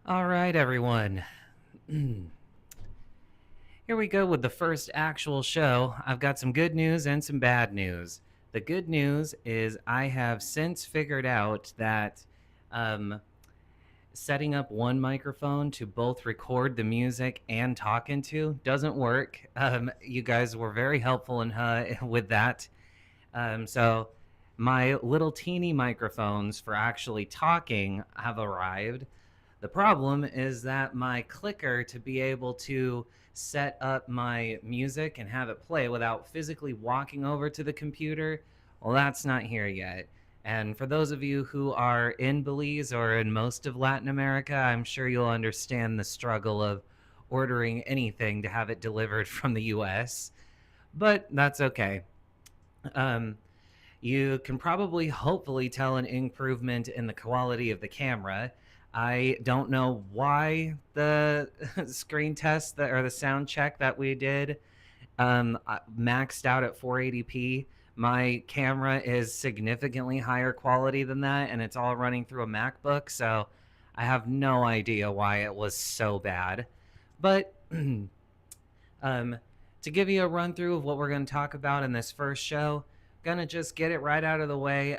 All right, everyone. Here we go with the first actual show. I've got some good news and some bad news. The good news is I have since figured out that um, setting up one microphone to both record the music and talk into doesn't work. You guys were very helpful with that. So my little teeny microphones for actually talking have arrived. The problem is that my clicker to be able to set up my music and have it play without physically walking over to the computer, well, that's not here yet. And for those of you who are in Belize or in most of Latin America, I'm sure you'll understand the struggle of ordering anything to have it delivered from the US. But that's okay. Um, you can probably hopefully tell an improvement in the quality of the camera. I don't know why the screen test or the sound check that we did maxed out at 480p. My camera is significantly higher quality than that, and it's all running through a MacBook, so I have no idea why it was so bad. But Um, to give you a run through of what we're going to talk about in this first show, gonna just get it right out of the way.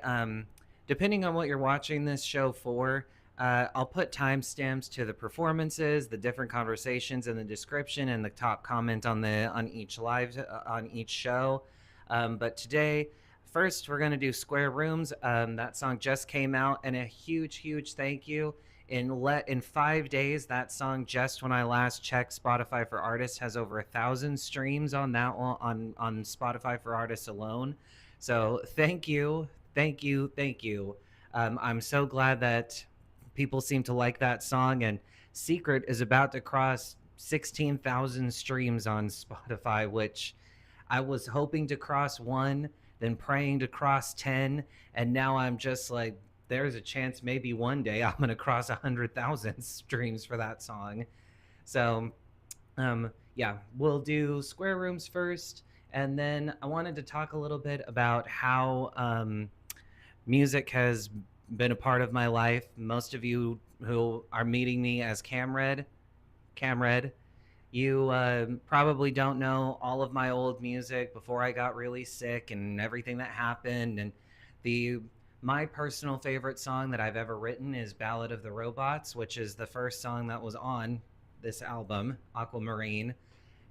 Depending on what you're watching this show for, I'll put timestamps to the performances, the different conversations in the description, and the top comment on each on each show. But today, first we're gonna do Square Rooms. That song just came out, and a huge thank you in 5 days. That song, just when I last checked Spotify for Artists, has over 1,000 streams on that one, on Spotify for Artists alone. So thank you. I'm so glad that people seem to like that song. And Secret is about to cross 16,000 streams on Spotify, which I was hoping to cross one, then praying to cross 10, and now I'm just like, there's a chance maybe one day I'm gonna cross 100,000 streams for that song. So, yeah, we'll do Square Rooms first, and then I wanted to talk a little bit about how music has been a part of my life. Most of you who are meeting me as KamRed, you probably don't know all of my old music before I got really sick and everything that happened. And the my personal favorite song that I've ever written is Ballad of the Robots, which is the first song that was on this album, Aquamarine.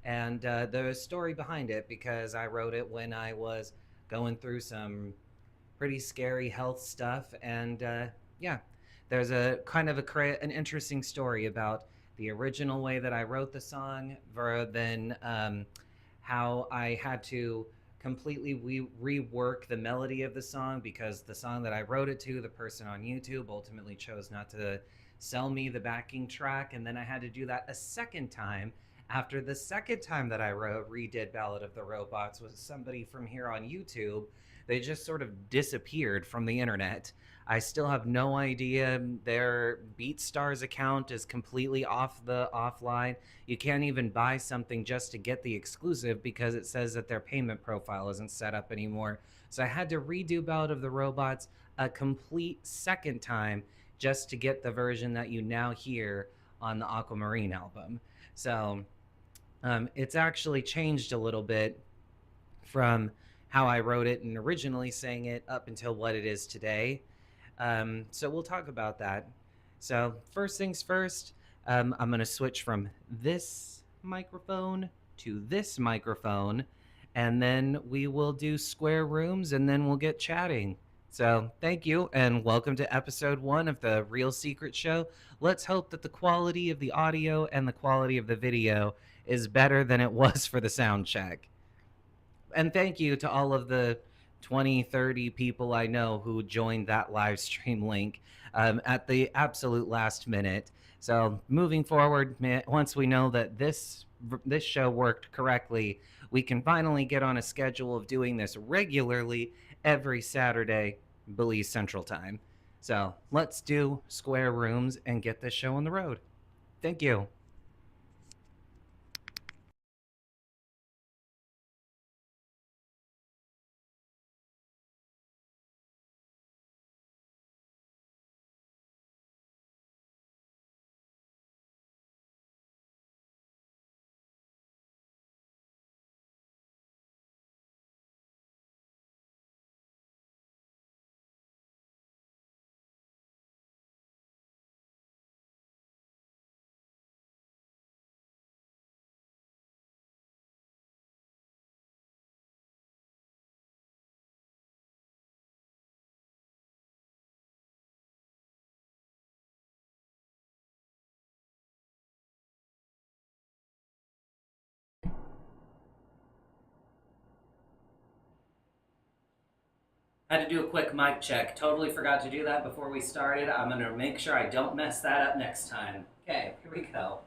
And the story behind it, because I wrote it when I was going through some pretty scary health stuff. And yeah, there's a kind of an interesting story about the original way that I wrote the song, than how I had to completely rework the melody of the song, because the song that I wrote it to, the person on YouTube ultimately chose not to sell me the backing track, and then I had to do that a second time. After the second time that I redid Ballad of the Robots with somebody from here on YouTube, they just sort of disappeared from the internet. I still have no idea. Their BeatStars account is completely offline. You can't even buy something just to get the exclusive because it says that their payment profile isn't set up anymore. So I had to redo Ballad of the Robots a complete second time just to get the version that you now hear on the Aquamarine album. So it's actually changed a little bit from how I wrote it and originally sang it up until what it is today. So we'll talk about that. So, first things first, I'm going to switch from this microphone to this microphone, and then we will do Square Rooms, and then we'll get chatting. So, thank you, and welcome to episode 1 of the Real Secret Show. Let's hope that the quality of the audio and the quality of the video is better than it was for the sound check. And thank you to all of the 20, 30 people I know who joined that live stream link at the absolute last minute. So moving forward, once we know that this show worked correctly, we can finally get on a schedule of doing this regularly every Saturday, Belize Central Time. So let's do Square Rooms and get this show on the road. Thank you. Had to do a quick mic check. Totally forgot to do that before we started. I'm going to make sure I don't mess that up next time. Okay, here we go.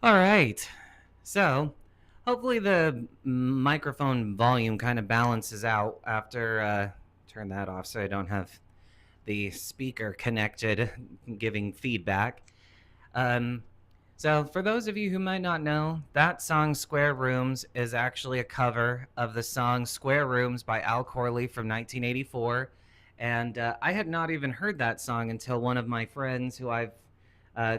All right. So, hopefully the microphone volume kind of balances out after turn that off so I don't have the speaker connected giving feedback. Um, so, for those of you who might not know, that song Square Rooms is actually a cover of the song Square Rooms by Al Corley from 1984. And I had not even heard that song until one of my friends who I've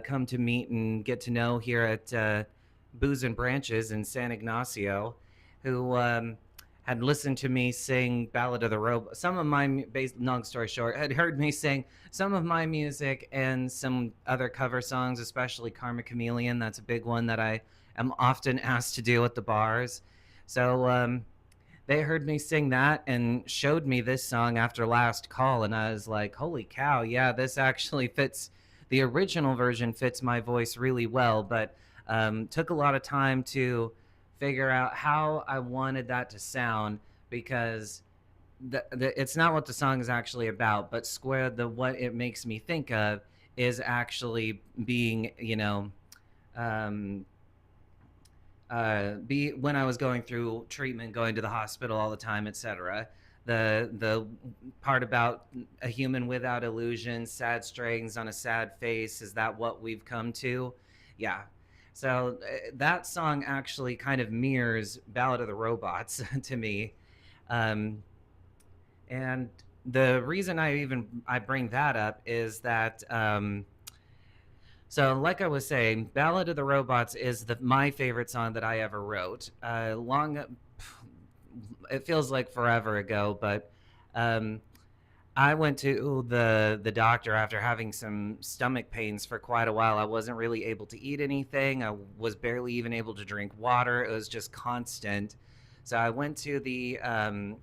come to meet and get to know here at Booze and Branches in San Ignacio, who had listened to me sing Ballad of the Robot. Some of my, long story short, had heard me sing some of my music and some other cover songs, especially Karma Chameleon. That's a big one that I am often asked to do at the bars. So they heard me sing that and showed me this song after last call, and I was like, holy cow, yeah, this actually fits. The original version fits my voice really well, but took a lot of time to figure out how I wanted that to sound, because it's not what the song is actually about, but what it makes me think of is actually being, um, be when I was going through treatment, going to the hospital all the time, etc. The part about a human without illusions, sad strings on a sad face, is that what we've come to? Yeah. So that song actually kind of mirrors Ballad of the Robots to me. Um, and the reason I bring that up is that so, like I was saying, "Ballad of the Robots" is my favorite song that I ever wrote. It feels like forever ago, but um, I went to the doctor after having some stomach pains for quite a while. I wasn't really able to eat anything. I was barely even able to drink water. It was just constant. So I went to the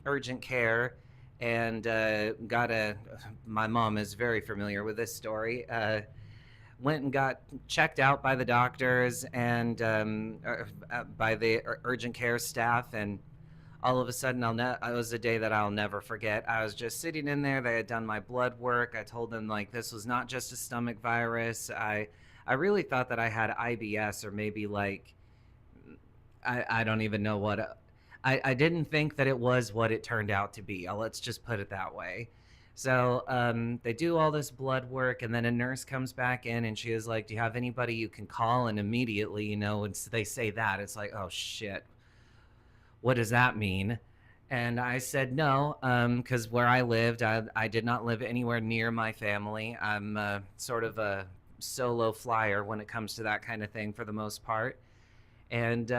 urgent care and got a. My mom is very familiar with this story. Went and got checked out by the doctors and by the urgent care staff, and all of a sudden it was a day that I'll never forget. I was just sitting in there. They had done my blood work. I told them like this was not just a stomach virus. I really thought that I had IBS, or maybe like I don't even know what. I didn't think that it was what it turned out to be. Let's just put it that way. So they do all this blood work, and then a nurse comes back in, and she is like, "Do you have anybody you can call?" And immediately, they say that, it's like, "Oh shit, what does that mean?" And I said no, because where I lived, I did not live anywhere near my family. I'm sort of a solo flyer when it comes to that kind of thing for the most part. And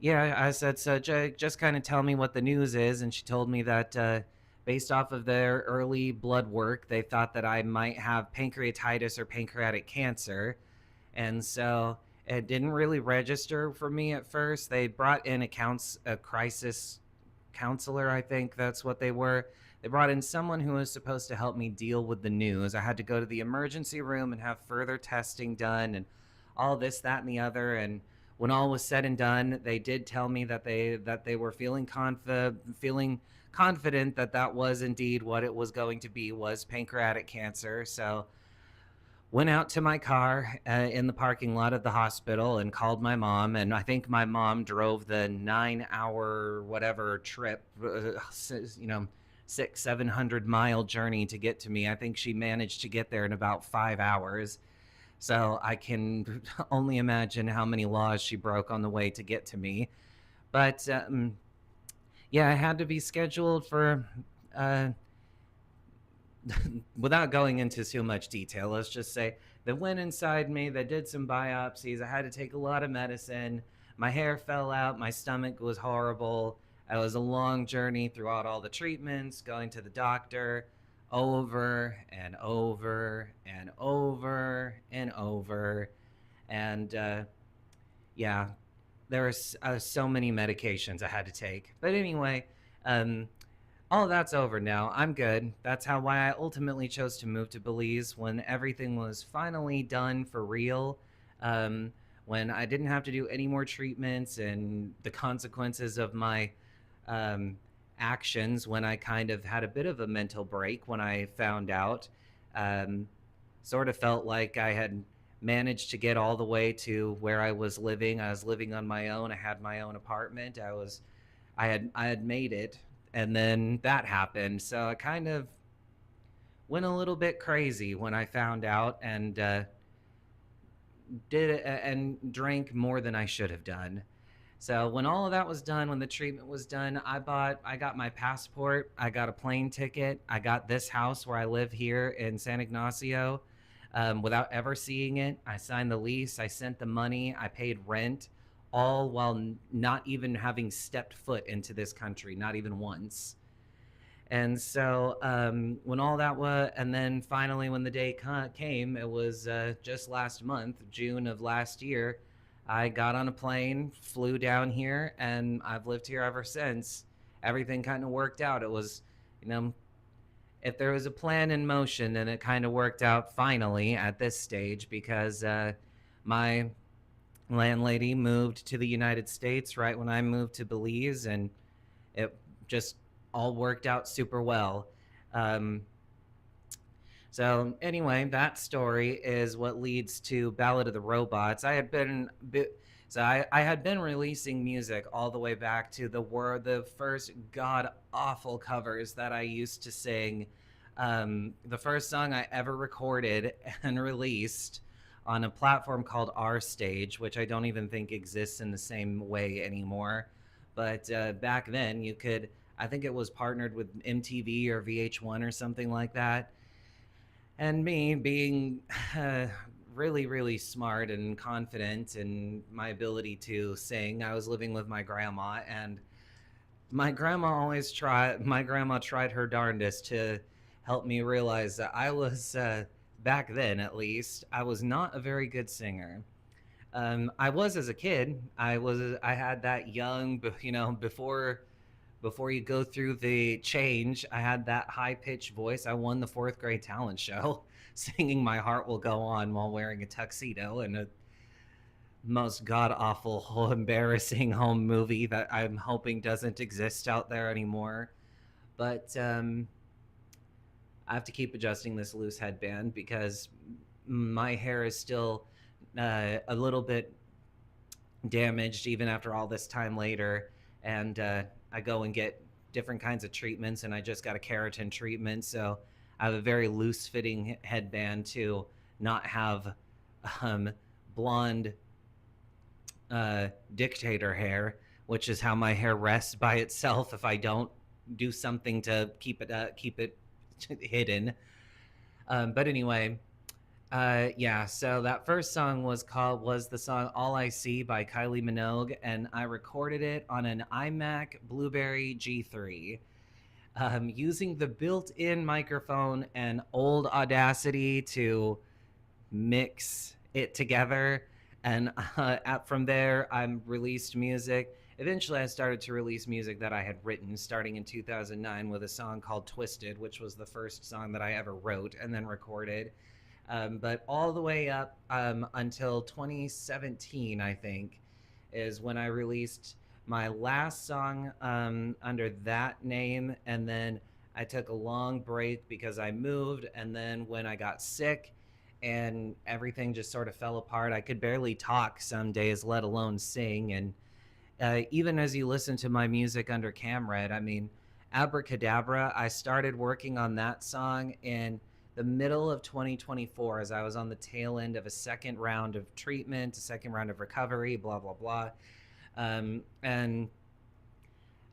yeah, I said, so just kind of tell me what the news is. And she told me that based off of their early blood work, they thought that I might have pancreatitis or pancreatic cancer. And so it didn't really register for me at first. They brought in a crisis counselor, I think that's what they were. They brought in someone who was supposed to help me deal with the news. I had to go to the emergency room and have further testing done and all this, that, and the other. And when all was said and done, they did tell me that they were feeling confident that that was indeed what it was going to be, was pancreatic cancer. So went out to my car in the parking lot of the hospital and called my mom. And I think my mom drove the 9 hour whatever trip, you know, 700 mile journey to get to me. I think she managed to get there in about 5 hours. So I can only imagine how many laws she broke on the way to get to me. But yeah, I had to be scheduled for uh, without going into too much detail, let's just say they went inside me, they did some biopsies, I had to take a lot of medicine, my hair fell out, my stomach was horrible. It was a long journey throughout all the treatments, going to the doctor over and over and over and over. And yeah, there was so many medications I had to take. But anyway, um, all that's over now. I'm good. That's how why I ultimately chose to move to Belize when everything was finally done for real. Um, when I didn't have to do any more treatments and the consequences of my um, actions, when I kind of had a bit of a mental break when I found out. Um, Sort of felt like I had managed to get all the way to where I was living. I was living on my own. I had my own apartment. I had made it, and then that happened. So I kind of went a little bit crazy when I found out, and did and drank more than I should have done. So when all of that was done, when the treatment was done, I got my passport, I got a plane ticket, I got this house where I live here in San Ignacio, without ever seeing it. I signed the lease, I sent the money, I paid rent, all while not even having stepped foot into this country, not even once. And so when all that was, and then finally when the day came, it was just last month, June of last year. I got on a plane, flew down here, and I've lived here ever since. Everything kind of worked out. It was, you know, if there was a plan in motion, then it kind of worked out finally at this stage, because my landlady moved to the United States right when I moved to Belize, and it just all worked out super well. Um, so anyway, that story is what leads to Ballad of the Robots. I had been So I had been releasing music all the way back to the first god awful covers that I used to sing. The first song I ever recorded and released on a platform called R Stage, which I don't even think exists in the same way anymore. But back then, you could, I think it was partnered with MTV or VH1 or something like that. And me being really, really smart and confident in my ability to sing, I was living with my grandma, and my grandma tried her darndest to help me realize that I was, back then at least, I was not a very good singer. I was as a kid. I had that young, before you go through the change, I had that high pitched voice. I won the fourth grade talent show singing My Heart Will Go On while wearing a tuxedo in a most god awful, embarrassing home movie that I'm hoping doesn't exist out there anymore. But I have to keep adjusting this loose headband because my hair is still a little bit damaged even after all this time later. And I go and get different kinds of treatments, and I just got a keratin treatment. So I have a very loose fitting headband to not have um, blonde dictator hair, which is how my hair rests by itself if I don't do something to keep it hidden. But anyway, yeah, so that first song was the song All I See by Kylie Minogue, and I recorded it on an iMac Blueberry G3 using the built-in microphone and old Audacity to mix it together. And from there, I released music. Eventually, I started to release music that I had written starting in 2009 with a song called Twisted, which was the first song that I ever wrote and then recorded. But all the way up until 2017, I think, is when I released my last song under that name. And then I took a long break because I moved. And then when I got sick and everything just sort of fell apart, I could barely talk some days, let alone sing. And even as you listen to my music under KamRed, I mean, Abracadabra, I started working on that song in the middle of 2024 as I was on the tail end of a second round of treatment, a second round of recovery, blah, blah, blah. And in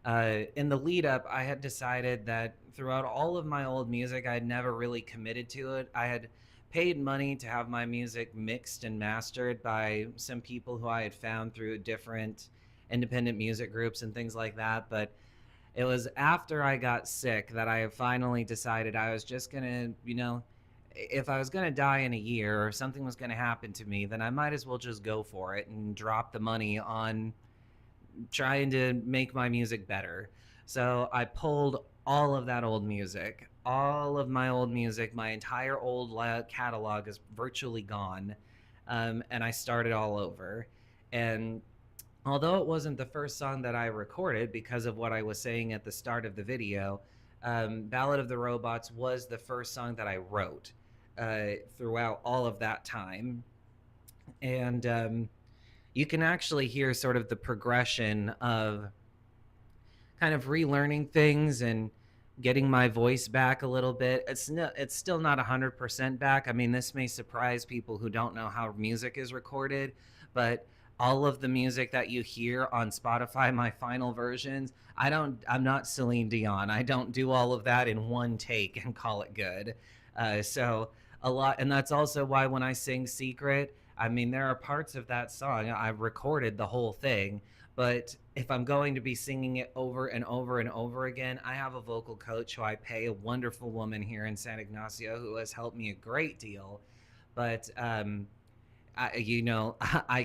the lead up, I had decided that throughout all of my old music, I had never really committed to it. I had paid money to have my music mixed and mastered by some people who I had found through different independent music groups and things like that. But it was after I got sick that I finally decided I was just going to, if I was going to die in a year or something was going to happen to me, then I might as well just go for it and drop the money on trying to make my music better. So I pulled all of that old music, all of my old music, my entire old catalog is virtually gone. And I started all over. And although it wasn't the first song that I recorded because of what I was saying at the start of the video, Ballad of the Robots was the first song that I wrote throughout all of that time. And you can actually hear sort of the progression of kind of relearning things and getting my voice back a little bit. It's still not 100% back. I mean, this may surprise people who don't know how music is recorded, but all of the music that you hear on Spotify, my final versions, I'm not Celine Dion. I don't do all of that in one take and call it good. So a lot, and that's also why when I sing Secret, I mean, there are parts of that song, I recorded the whole thing, but if I'm going to be singing it over and over and over again, I have a vocal coach who I pay, a wonderful woman here in San Ignacio who has helped me a great deal. But I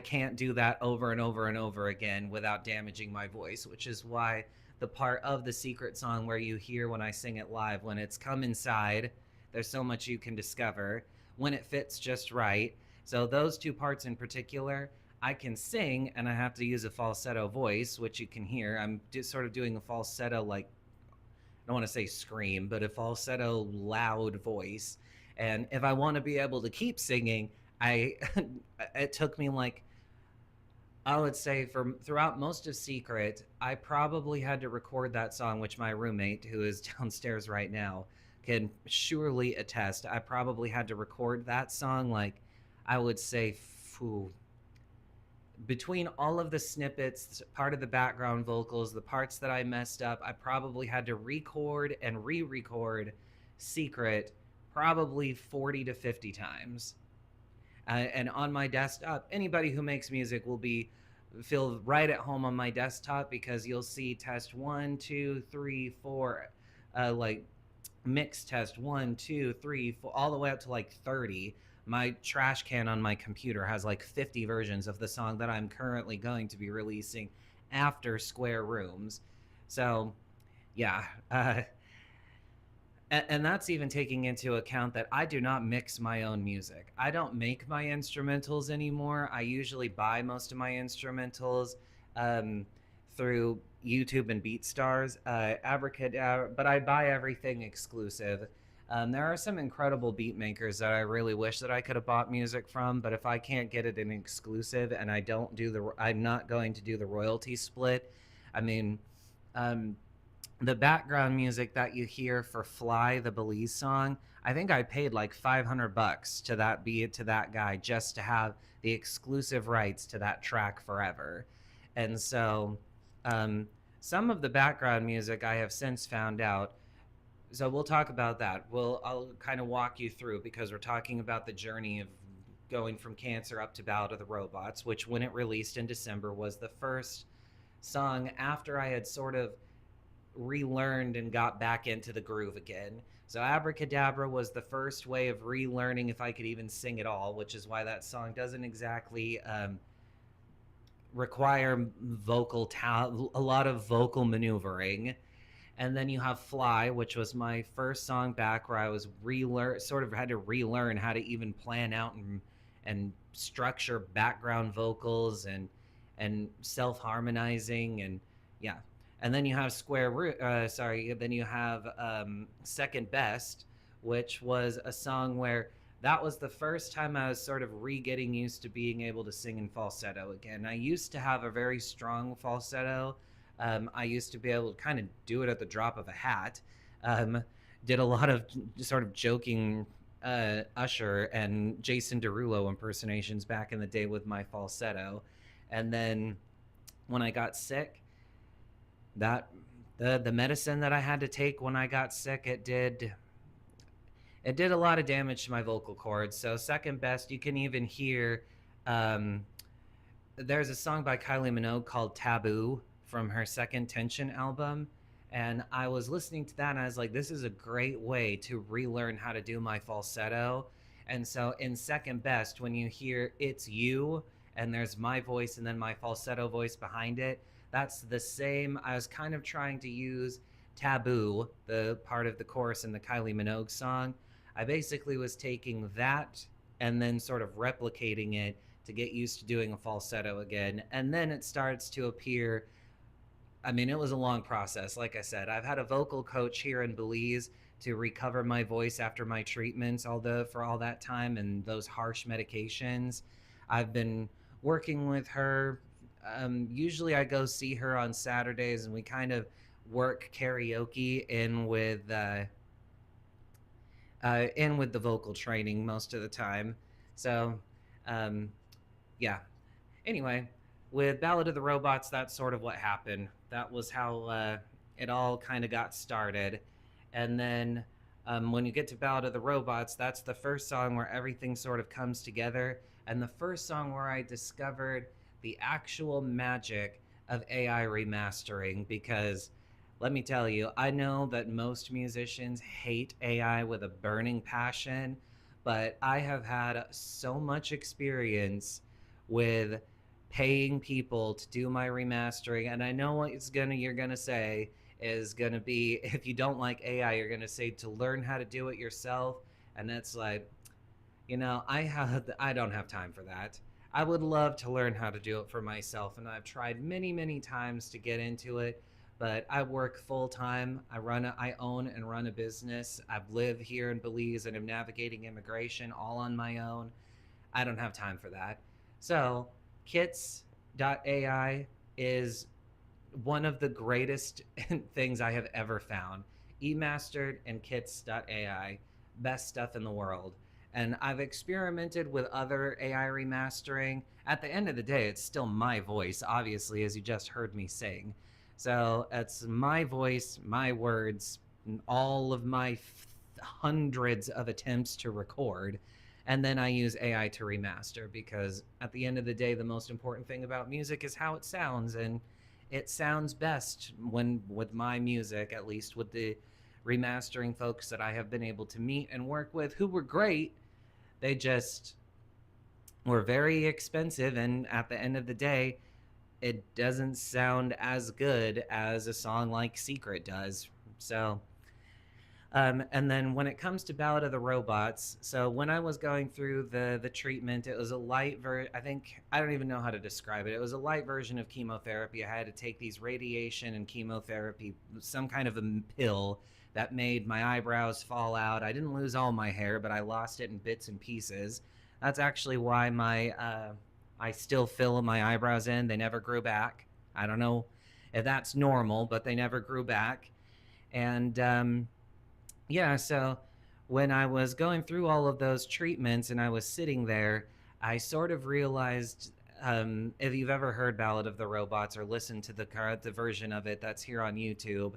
can't do that over and over and over again without damaging my voice, which is why the part of the Secret song where you hear when I sing it live, when it's come inside, there's so much you can discover, when it fits just right. So those two parts in particular, I can sing and I have to use a falsetto voice, which you can hear. I'm just sort of doing a falsetto, like, I don't want to say scream, but a falsetto loud voice. And if I want to be able to keep singing, it took me like I would say for throughout most of Secret, I probably had to record that song, which my roommate, who is downstairs right now, can surely attest. I probably had to record that song, like, I would say, phew, between all of the snippets, part of the background vocals, the parts that I messed up, I probably had to record and re record Secret probably 40 to 50 times. And on my desktop, anybody who makes music will be feel right at home on my desktop because you'll see test one, two, three, four, like mix test one, two, three, four, all the way up to like 30. My trash can on my computer has like 50 versions of the song that I'm currently going to be releasing after Square Rooms. So, yeah. And that's even taking into account that I do not mix my own music. I don't make my instrumentals anymore. I usually buy most of my instrumentals um, through YouTube and BeatStars, Abracadabra, but I buy everything exclusive. There are some incredible beat makers that I really wish that I could have bought music from, but if I can't get it in exclusive and I'm not going to do the royalty split. I mean, um, the background music that you hear for Fly, the Belize song, I think I paid like $500 to that guy just to have the exclusive rights to that track forever. And so um, some of the background music I have since found out. So we'll talk about that. I'll kind of walk you through because we're talking about the journey of going from Cancer up to Ballad of the Robots, which when it released in December was the first song after I had sort of relearned and got back into the groove again. So Abracadabra was the first way of relearning if I could even sing at all, which is why that song doesn't exactly require vocal talent, a lot of vocal maneuvering. And then you have Fly, which was my first song back where I was sort of had to relearn how to even plan out and structure background vocals and self harmonizing and yeah. And then you have then you have Second Best, which was a song where that was the first time I was sort of getting used to being able to sing in falsetto again. I used to have a very strong falsetto. I used to be able to kind of do it at the drop of a hat. Um, did a lot of sort of joking Usher and Jason Derulo impersonations back in the day with my falsetto. And then when I got sick, that the medicine that I had to take when I got sick, it did a lot of damage to my vocal cords. So Second Best, you can even hear um, there's a song by Kylie Minogue called Taboo from her second Tension album. And I was listening to that and I was like, this is a great way to relearn how to do my falsetto. And so in Second Best, when you hear It's You and there's my voice and then my falsetto voice behind it, that's the same. I was kind of trying to use Taboo, the part of the chorus in the Kylie Minogue song. I basically was taking that and then sort of replicating it to get used to doing a falsetto again. And then it starts to appear. I mean, it was a long process. Like I said, I've had a vocal coach here in Belize to recover my voice after my treatments, although for all that time and those harsh medications. I've been working with her. Usually I go see her on Saturdays and we kind of work karaoke in with the vocal training most of the time. So, um, yeah. Anyway, with Ballad of the Robots, that's sort of what happened. That was how it all kind of got started. And then when you get to Ballad of the Robots, that's the first song where everything sort of comes together. And the first song where I discovered the actual magic of AI remastering because let me tell you, I know that most musicians hate AI with a burning passion, but I have had so much experience with paying people to do my remastering, and I know what you're gonna say is gonna be if you don't like AI, you're gonna say to learn how to do it yourself, and that's like, I don't have time for that. I would love to learn how to do it for myself, and I've tried many, many times to get into it, but I work full time. I own and run a business. I live here in Belize and am navigating immigration all on my own. I don't have time for that. So, kits, AI is one of the greatest things I have ever found. eMastered and Kits.ai, best stuff in the world. And I've experimented with other AI remastering. At the end of the day, it's still my voice, obviously, as you just heard me sing. So it's my voice, my words, all of my hundreds of attempts to record. And then I use AI to remaster because at the end of the day, the most important thing about music is how it sounds. And it sounds best when, with my music, at least with the remastering folks that I have been able to meet and work with, who were great. They just were very expensive, and at the end of the day, it doesn't sound as good as a song like Secret does. So and then when it comes to Ballad of the Robots, so when I was going through the treatment, it was a light I think I don't even know how to describe it. It was a light version of chemotherapy. I had to take these radiation and chemotherapy, some kind of a pill that made my eyebrows fall out. I didn't lose all my hair, but I lost it in bits and pieces. That's actually why my I still fill my eyebrows in. They never grew back. I don't know if that's normal, but they never grew back. And yeah, so when I was going through all of those treatments and I was sitting there, I sort of realized, if you've ever heard Ballad of the Robots or listened to the version of it that's here on YouTube,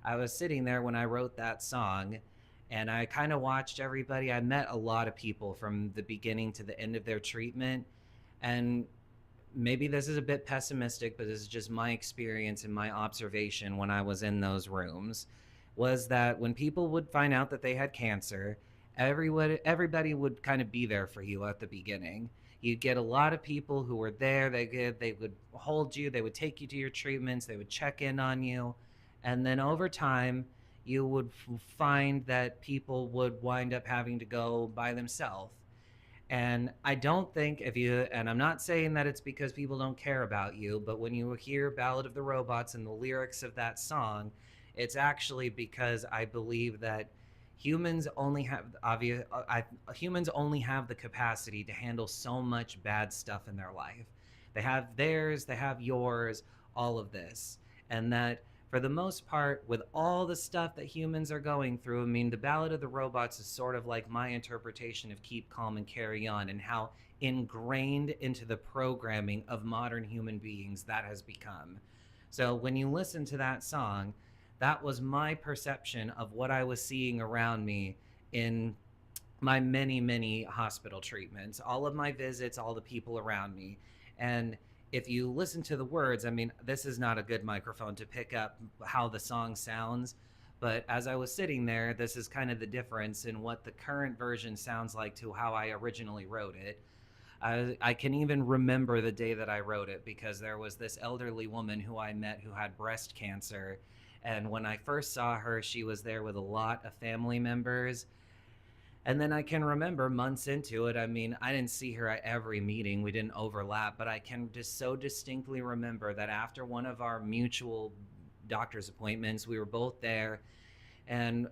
I was sitting there when I wrote that song, and I kind of watched everybody. I met a lot of people from the beginning to the end of their treatment, and maybe this is a bit pessimistic, but this is just my experience and my observation when I was in those rooms, was that when people would find out that they had cancer, everybody would kind of be there for you at the beginning. You'd get a lot of people who were there. They would hold you. They would take you to your treatments. They would check in on you, and then over time, you would find that people would wind up having to go by themselves. And I don't think if you, and I'm not saying that it's because people don't care about you, but when you hear Ballad of the Robots and the lyrics of that song, it's actually because I believe that humans only have humans only have the capacity to handle so much bad stuff in their life. They have theirs, they have yours, all of this. And that for the most part, with all the stuff that humans are going through, I mean, the Ballad of the Robots is sort of like my interpretation of Keep Calm and Carry On, and how ingrained into the programming of modern human beings that has become. So when you listen to that song, that was my perception of what I was seeing around me in my many, many hospital treatments, all of my visits, all the people around me. And if you listen to the words, I mean, this is not a good microphone to pick up how the song sounds, but as I was sitting there, this is kind of the difference in what the current version sounds like to how I originally wrote it. I can even remember the day that I wrote it because there was this elderly woman who I met who had breast cancer. And when I first saw her, she was there with a lot of family members. And then I can remember months into it, I mean, I didn't see her at every meeting, we didn't overlap, but I can just so distinctly remember that after one of our mutual doctor's appointments, we were both there. And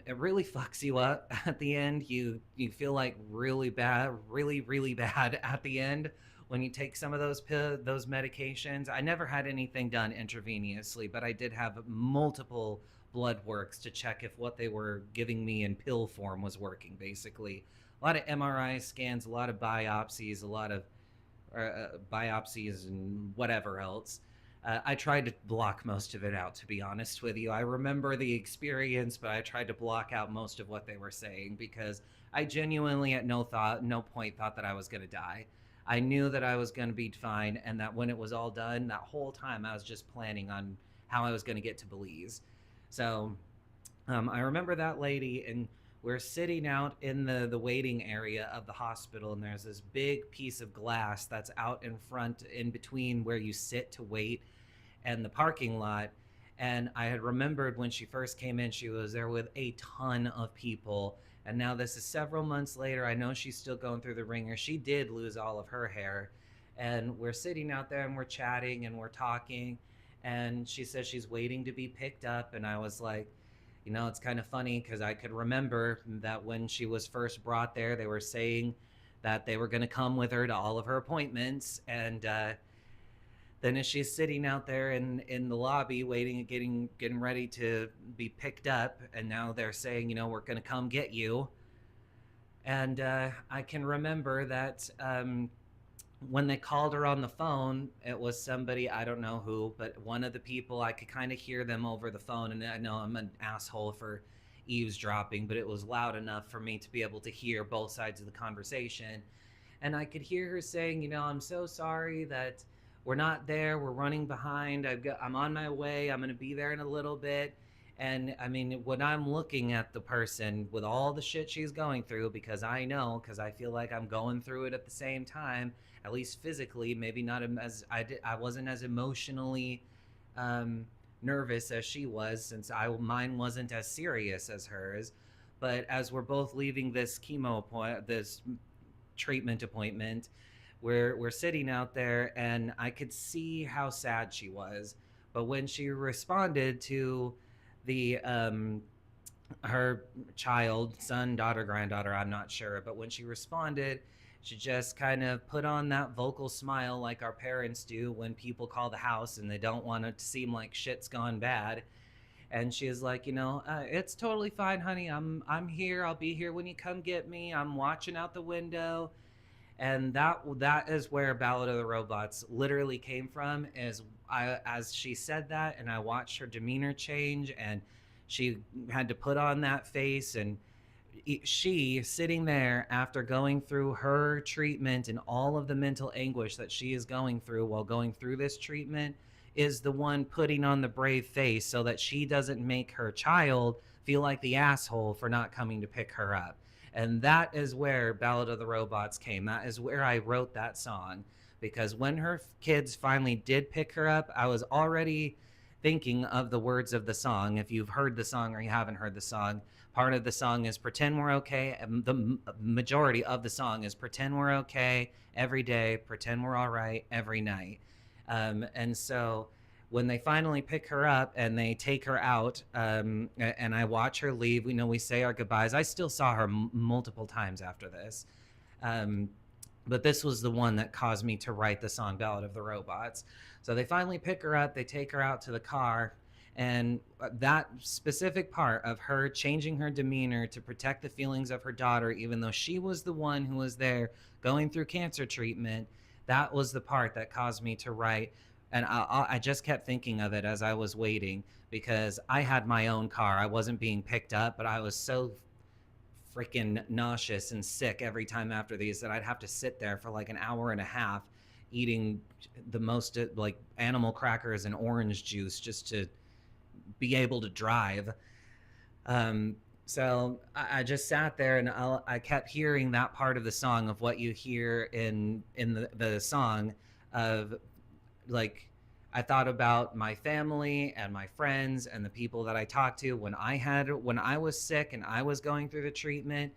it really fucks you up at the end. You feel like really bad, really bad at the end when you take some of those medications. I never had anything done intravenously, but I did have multiple blood works to check if what they were giving me in pill form was working. Basically, a lot of MRI scans, a lot of biopsies, a lot of biopsies and whatever else. I tried to block most of it out, to be honest with you. I remember the experience, but I tried to block out most of what they were saying because I genuinely at no point thought that I was going to die. I knew that I was going to be fine, and that when it was all done, that whole time I was just planning on how I was going to get to Belize. So I remember that lady, and we're sitting out in the waiting area of the hospital, and there's this big piece of glass that's out in front, in between where you sit to wait and the parking lot. And I had remembered when she first came in, she was there with a ton of people. And now this is several months later. I know she's still going through the ringer. She did lose all of her hair. And we're sitting out there and we're chatting and we're talking. And she says she's waiting to be picked up. And I was like, you know, it's kind of funny because I could remember that when she was first brought there, they were saying that they were going to come with her to all of her appointments. And Then as she's sitting out there in the lobby waiting, getting ready to be picked up, and now they're saying, we're going to come get you. And I can remember that when they called her on the phone, it was somebody, I don't know who, but one of the people, I could kind of hear them over the phone. And I know I'm an asshole for eavesdropping, but it was loud enough for me to be able to hear both sides of the conversation. And I could hear her saying, I'm so sorry that we're not there. We're running behind. I'm on my way. I'm going to be there in a little bit. And I mean, when I'm looking at the person with all the shit she's going through, because I know, because I feel like I'm going through it at the same time, at least physically, maybe not as I wasn't as emotionally nervous as she was, since mine wasn't as serious as hers. But as we're both leaving this this treatment appointment, we're sitting out there, and I could see how sad she was. But when she responded to the her child, son, daughter, granddaughter, I'm not sure, but when she responded, she just kind of put on that vocal smile like our parents do when people call the house and they don't want it to seem like shit's gone bad. And she is like, it's totally fine, honey. I'm here. I'll be here when you come get me. I'm watching out the window. And that is where Ballad of the Robots literally came from. As she said that, and I watched her demeanor change, and she had to put on that face, and she sitting there after going through her treatment and all of the mental anguish that she is going through while going through this treatment, is the one putting on the brave face so that she doesn't make her child feel like the asshole for not coming to pick her up. And that is where Ballad of the Robots came. That is where I wrote that song. Because when her kids finally did pick her up, I was already thinking of the words of the song. If you've heard the song or you haven't heard the song, part of the song is Pretend We're Okay. The majority of the song is Pretend We're Okay every day, pretend we're all right every night. And so when they finally pick her up and they take her out, and I watch her leave, we say our goodbyes. I still saw her multiple times after this. But this was the one that caused me to write the song Ballad of the Robots. So they finally pick her up, they take her out to the car, and that specific part of her changing her demeanor to protect the feelings of her daughter, even though she was the one who was there going through cancer treatment, that was the part that caused me to write. And I just kept thinking of it as I was waiting, because I had my own car. I wasn't being picked up, but I was so freaking nauseous and sick every time after these that I'd have to sit there for like an hour and a half eating the most like animal crackers and orange juice just to be able to drive. So I just sat there, and I kept hearing that part of the song of what you hear in the song of, like, I thought about my family and my friends and the people that I talked to when I was sick and I was going through the treatment,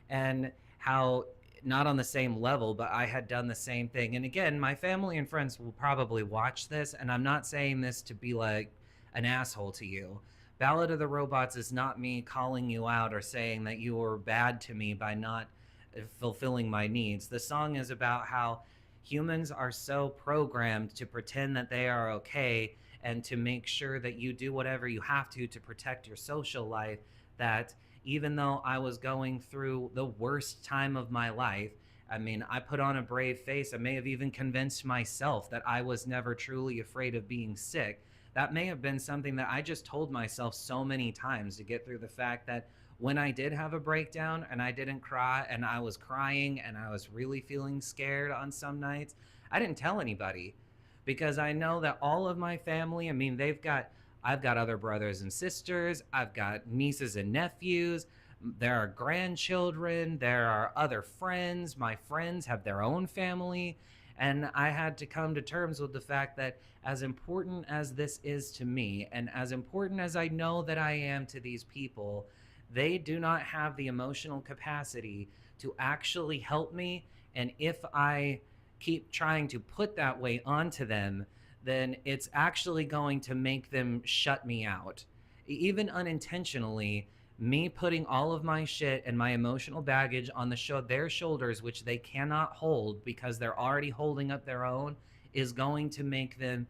and how, not on the same level, but I had done the same thing. And again, my family and friends will probably watch this, and I'm not saying this to be like an asshole to you. Ballad of the Robots is not me calling you out or saying that you were bad to me by not fulfilling my needs. The song is about how humans are so programmed to pretend that they are okay and to make sure that you do whatever you have to protect your social life, that even though I was going through the worst time of my life, I mean, I put on a brave face. I may have even convinced myself that I was never truly afraid of being sick. That may have been something that I just told myself so many times to get through the fact that when I did have a breakdown and I didn't cry, and I was crying and I was really feeling scared on some nights, I didn't tell anybody, because I know that all of my family, I mean, I've got other brothers and sisters, I've got nieces and nephews, there are grandchildren, there are other friends, my friends have their own family. And I had to come to terms with the fact that, as important as this is to me, and as important as I know that I am to these people, they do not have the emotional capacity to actually help me. And if I keep trying to put that weight onto them, then it's actually going to make them shut me out. Even unintentionally, me putting all of my shit and my emotional baggage on their shoulders, which they cannot hold because they're already holding up their own, is going to make them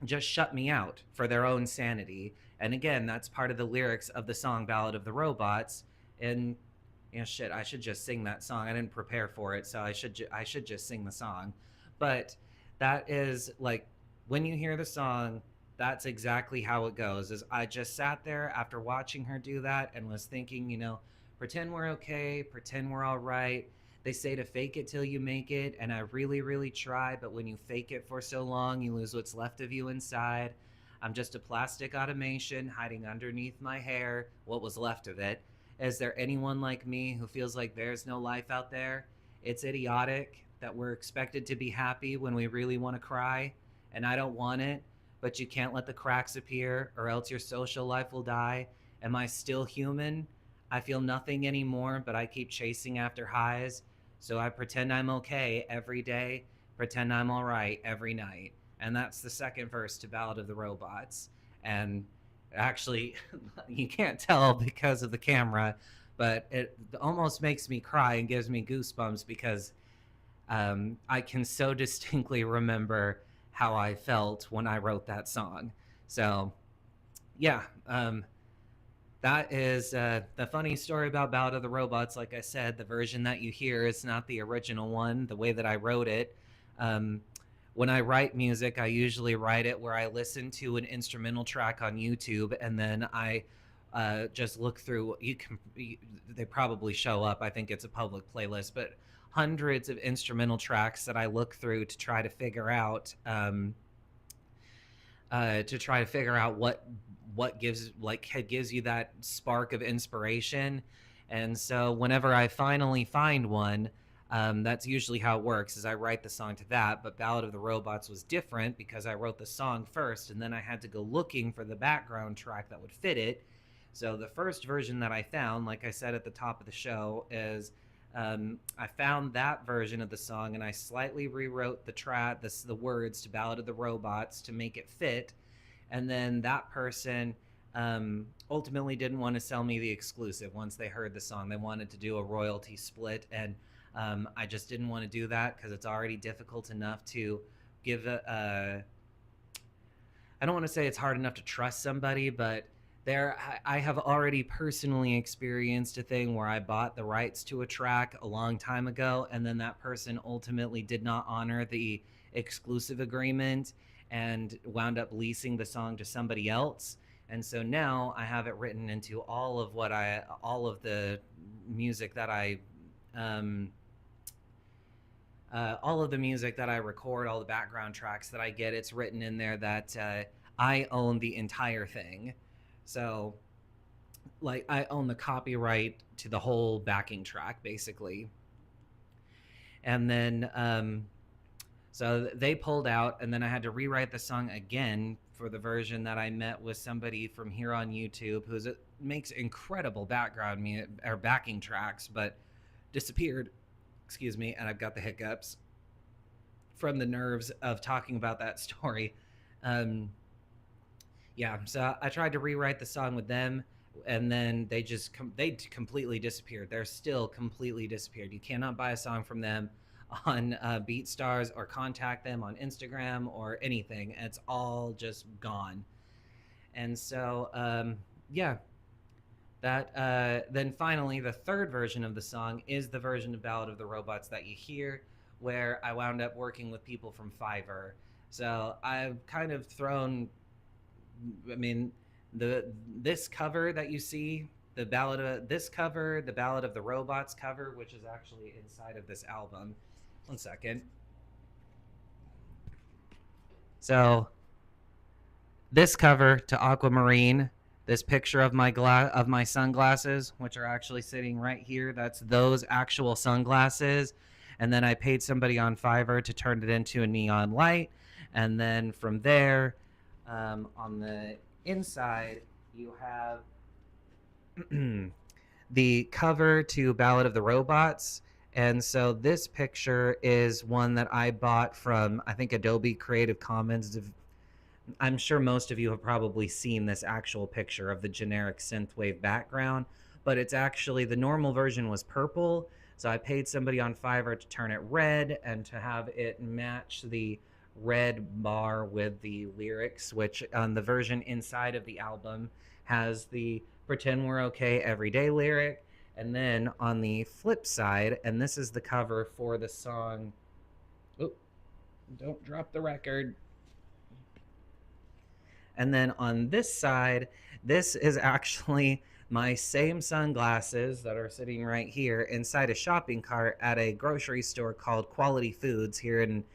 just shut me out for their own sanity. And again, that's part of the lyrics of the song Ballad of the Robots. And shit, I should just sing that song. I didn't prepare for it, so I should just sing the song. But that is like, when you hear the song, that's exactly how it goes. Is I just sat there after watching her do that and was thinking, pretend we're okay, pretend we're all right. They say to fake it till you make it, and I really, really try, but when you fake it for so long, you lose what's left of you inside. I'm just a plastic automation hiding underneath my hair, what was left of it. Is there anyone like me who feels like there's no life out there? It's idiotic that we're expected to be happy when we really want to cry, and I don't want it, but you can't let the cracks appear or else your social life will die. Am I still human? I feel nothing anymore, but I keep chasing after highs. So I pretend I'm okay every day, pretend I'm all right every night. And that's the second verse to Ballad of the Robots. And actually, you can't tell because of the camera, but it almost makes me cry and gives me goosebumps because I can so distinctly remember how I felt when I wrote that song. So, yeah, that is the funny story about Ballad of the Robots. Like I said, the version that you hear is not the original one, the way that I wrote it. When I write music, I usually write it where I listen to an instrumental track on YouTube, and then I just look through. They probably show up. I think it's a public playlist, but hundreds of instrumental tracks that I look through to try to figure out what gives you that spark of inspiration. And so whenever I finally find one, that's usually how it works, is I write the song to that. But Ballad of the Robots was different because I wrote the song first, and then I had to go looking for the background track that would fit it. So the first version that I found, like I said at the top of the show, is I found that version of the song, and I slightly rewrote the words to Ballad of the Robots to make it fit. And then that person ultimately didn't want to sell me the exclusive once they heard the song. They wanted to do a royalty split, and I just didn't want to do that because it's already difficult enough to give I don't want to say it's hard enough to trust somebody, but I have already personally experienced a thing where I bought the rights to a track a long time ago, and then that person ultimately did not honor the exclusive agreement and wound up leasing the song to somebody else. And so now I have it written into all of the music that I record, all the background tracks that I get, it's written in there that I own the entire thing. So, like, I own the copyright to the whole backing track, basically. And then, so they pulled out, and then I had to rewrite the song again for the version that I met with somebody from here on YouTube who makes incredible background music or backing tracks, but disappeared. Excuse me, and I've got the hiccups from the nerves of talking about that story. Yeah, so I tried to rewrite the song with them, and then they completely disappeared. They're still completely disappeared. You cannot buy a song from them on BeatStars or contact them on Instagram or anything. It's all just gone. And so, yeah, then finally the third version of the song is the version of Ballad of the Robots that you hear, where I wound up working with people from Fiverr. So I've kind of thrown, this cover that you see, the Ballad of the Robots cover, which is actually inside of this album. One second. So this cover to Aquamarine, this picture of my sunglasses, which are actually sitting right here, that's those actual sunglasses. And then I paid somebody on Fiverr to turn it into a neon light. And then from there, on the inside, you have the cover to Ballad of the Robots. And so this picture is one that I bought from, I think, Adobe Creative Commons. I'm sure most of you have probably seen this actual picture of the generic synthwave background, but it's actually the normal version was purple. So I paid somebody on Fiverr to turn it red and to have it match the red bar with the lyrics, which on the version inside of the album has the Pretend We're Okay Everyday lyric. And then on the flip side, and this is the cover for the song. Oh, don't drop the record. And then on this side, this is actually my same sunglasses that are sitting right here inside a shopping cart at a grocery store called Quality Foods here in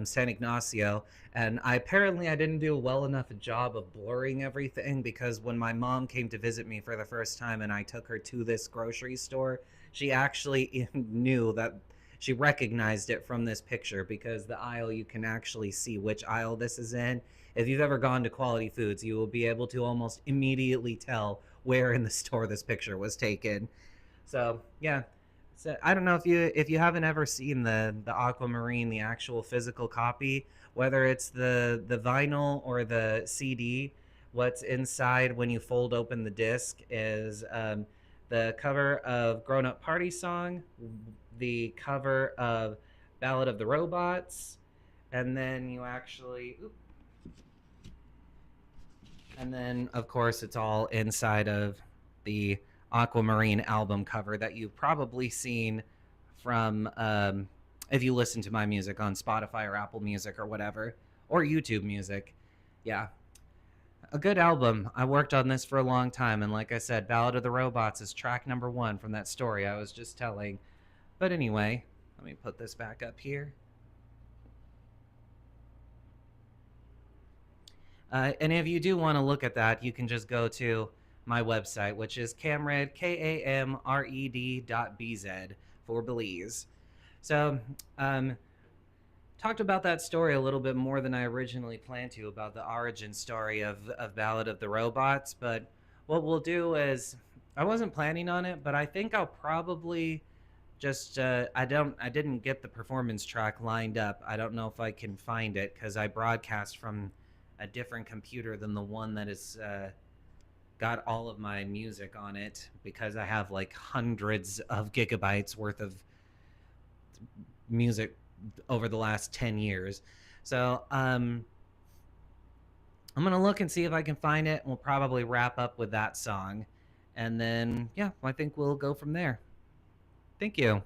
San Ignacio. And I didn't do a well enough a job of blurring everything, because when my mom came to visit me for the first time and I took her to this grocery store, she actually knew that she recognized it from this picture, because the aisle, you can actually see which aisle this is in. If you've ever gone to Quality Foods, you will be able to almost immediately tell where in the store this picture was taken. So yeah, so I don't know if you haven't ever seen the Aquamarine, the actual physical copy, whether it's the vinyl or the CD. What's inside when you fold open the disc is the cover of Grown Up Party Song, the cover of Ballad of the Robots, and then you actually. And then, of course, it's all inside of the Aquamarine album cover that you've probably seen from, if you listen to my music on Spotify or Apple Music or whatever, or YouTube Music. Yeah. A good album. I worked on this for a long time, and like I said, Ballad of the Robots is track number 1 from that story I was just telling. But anyway, let me put this back up here. And if you do want to look at that, you can just go to my website, which is KamRed, KAMRED.BZ for Belize. So, talked about that story a little bit more than I originally planned to, about the origin story of Ballad of the Robots. But what we'll do is, I wasn't planning on it, but I think I'll probably just, I didn't get the performance track lined up. I don't know if I can find it, because I broadcast from a different computer than the one that is got all of my music on it, because I have like hundreds of gigabytes worth of music over the last 10 years. So I'm gonna look and see if I can find it. We'll probably wrap up with that song, and then yeah, I think we'll go from there. Thank you.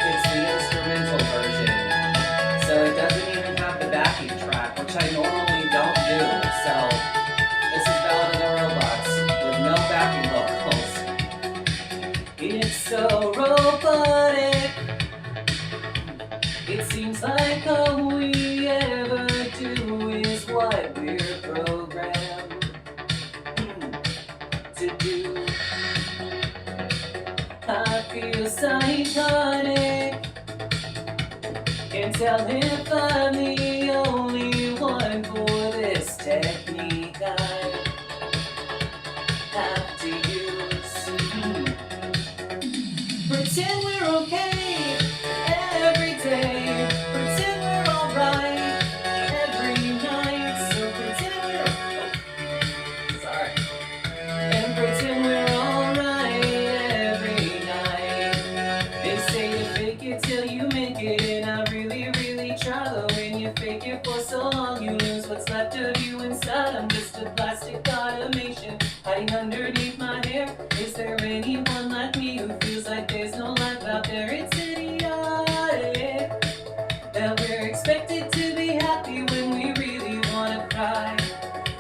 It's the instrumental version, so it doesn't even have the backing track, which I normally don't do. So this is Ballad of the Robots with no backing vocals. It's so robotic. It seems like all we ever do is what we're programmed to do. I feel psychotic. Can't tell if I'm the only one for this technique I have to use. Pretend we're okay every day. Pretend we're alright every night. So pretend we're sorry. And pretend we're alright every night. They say you fake it till you make it, and I really, really try. Though when you fake it for so long, you lose what's left of you inside. I'm just a plastic automation hiding underneath my hair. Is there anyone like me who feels like there's no life out there? It's idiotic that we're expected to be happy when we really wanna cry.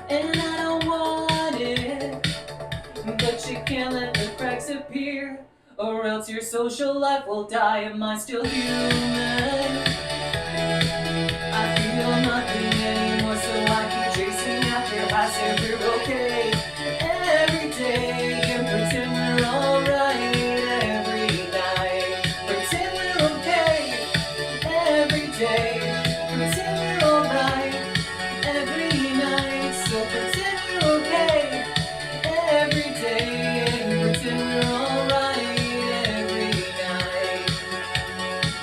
And I don't want it, but you can't let the cracks appear. robots, your social life will die. Am I still human? I feel nothing anymore, so I keep chasing after. I said we're okay every day and pretend we're alright every night. Pretend we're okay every day. Pretend we're alright every night. So pretend we're okay every day and pretend we're alright every night.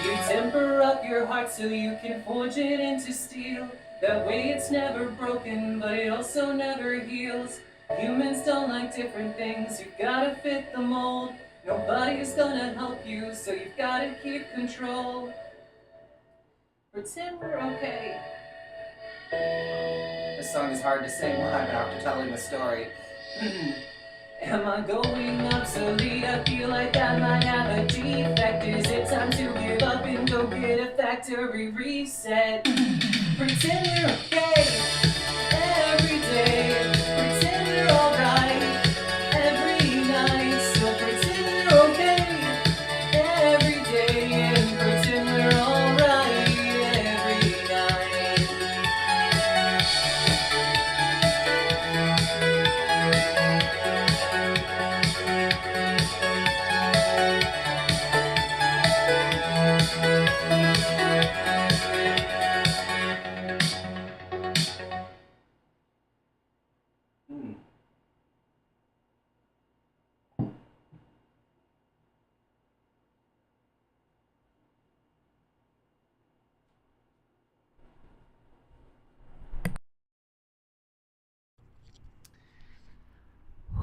You temper up your heart so you can forge it into steel. That way it's never broken, but it also never heals. Humans don't like different things, you've gotta fit the mold. Nobody's gonna help you, so you've gotta keep control. Pretend we're okay. This song is hard to sing live after telling the story. Am I going obsolete? I feel like I might have a defect. Is it time to give up and go get a factory reset? Pretend we're okay every day. Pretend we're alright every night. So pretend we're okay every day and pretend we're alright every night.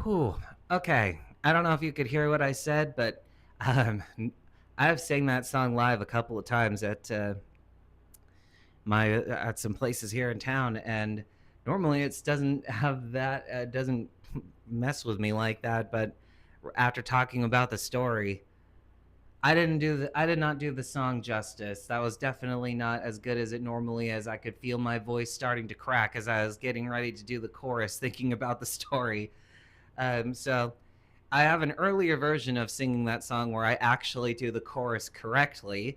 Whew. Okay. I don't know if you could hear what I said, but um, I've sang that song live a couple of times at some places here in town, and normally it doesn't have that doesn't mess with me like that. But after talking about the story, I did not do the song justice. That was definitely not as good as it normally is. I could feel my voice starting to crack as I was getting ready to do the chorus, thinking about the story. So I have an earlier version of singing that song where I actually do the chorus correctly,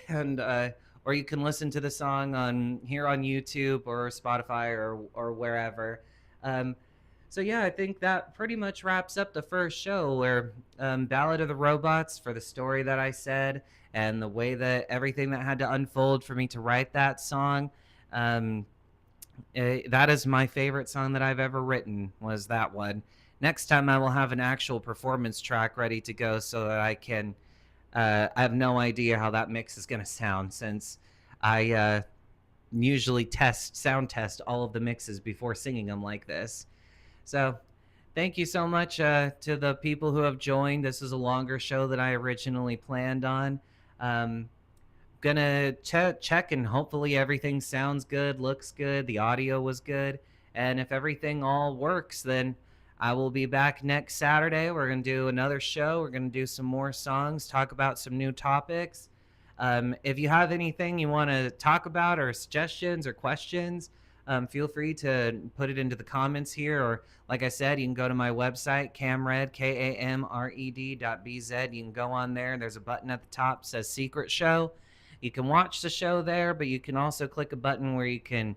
and or you can listen to the song on here on YouTube or Spotify or wherever. Um, so yeah, I think that pretty much wraps up the first show where Ballad of the Robots for the story that I said and the way that everything that had to unfold for me to write that song. Um, that is my favorite song that I've ever written was that one. Next time I will have an actual performance track ready to go so that I can I have no idea how that mix is going to sound since I usually sound test all of the mixes before singing them like this. So thank you so much to the people who have joined. This is a longer show than I originally planned on. Um, Gonna check and hopefully everything sounds good, looks good, the audio was good, and if everything all works, then I will be back next Saturday. We're gonna do another show. We're gonna do some more songs, talk about some new topics. If you have anything you want to talk about or suggestions or questions, feel free to put it into the comments here. Or like I said, you can go to my website, KamRed, KAMRED.BZ. You can go on there. There's a button at the top that says Secret Show. You can watch the show there, but you can also click a button where you can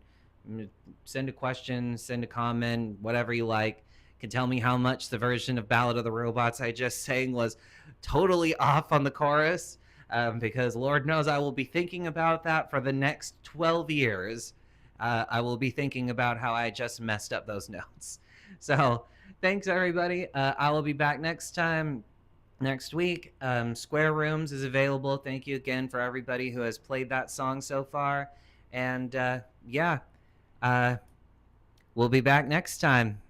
send a question, send a comment, whatever you like. You can tell me how much the version of Ballad of the Robots I just sang was totally off on the chorus, because Lord knows I will be thinking about that for the next 12 years. I will be thinking about how I just messed up those notes. So thanks, everybody. I will be back next week. Square Rooms is available. Thank you again for everybody who has played that song so far. And yeah, we'll be back next time.